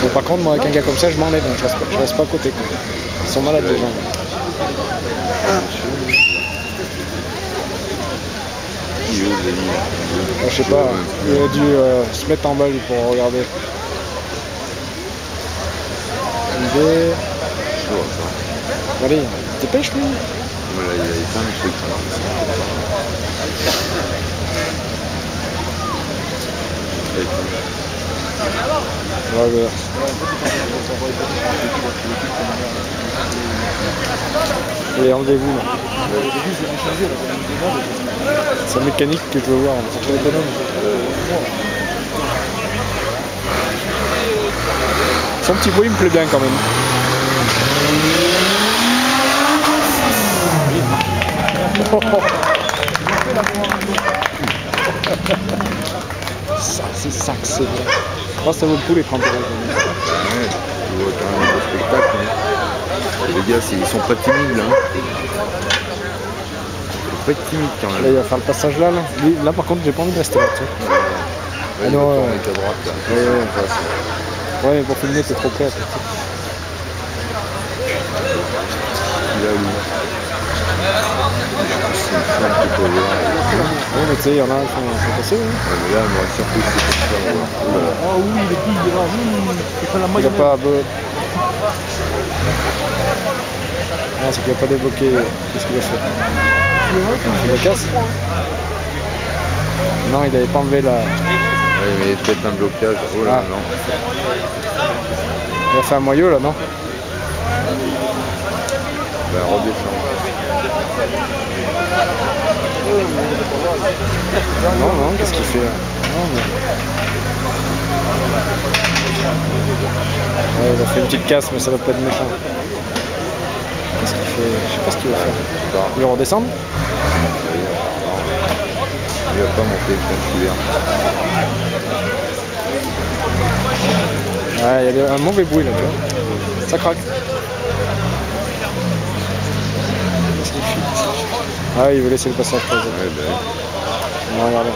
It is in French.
Mais par contre, moi, avec un gars comme ça, je m'enlève, donc je reste pas à côté. Quoi. Ils sont malades, les gens. Je sais pas, il a dû se mettre en bas lui pour regarder. Idée. Allez, dépêche lui. Voilà, il y a plein de trucs. Ouais. Et enlevez-vous là. C'est la mécanique que je veux voir. Son petit bruit me plaît bien quand même. Ça, c'est ça que c'est bien. Je pense que ça vaut le coup les 30 €. Ouais, tu vois quand même le spectacle. Hein. Les gars, ils sont pas timides là. Ils sont pas timides quand même. Là, il va faire le passage là. Lui, là par contre, j'ai pas envie de rester là. Tu sais. Ouais, non, à droite là. Ouais, mais pour filmer, c'est trop près. Là, lui. Ouais, mais tu sais, il y en a qui sont passés. Hein. Ouais, mais là, moi, surtout, c'est pour ça. Ah oui, les billes, là, Il n'a pas. Non, c'est qu'il n'a pas débloqué. Qu'est-ce qu'il a fait? Il le casse? Non, il n'avait pas enlevé la. Ouais, mais peut-être un blocage. Oh là, non. Il a fait un moyeu là, non? Ben, redescend. Non, qu'est-ce qu'il fait là? Non, mais... Ouais, il a fait une petite casse, mais ça va pas être méchant. Qu'est-ce qu'il fait? Je sais pas ce qu'il va faire. Il va redescendre? Il va pas monter le couvert. Ouais, il y a un mauvais bruit là, tu vois. Ça craque. Qu'est-ce qu'il fait? Ah, il veut laisser le passage. Ouais, ben... Non, regardez.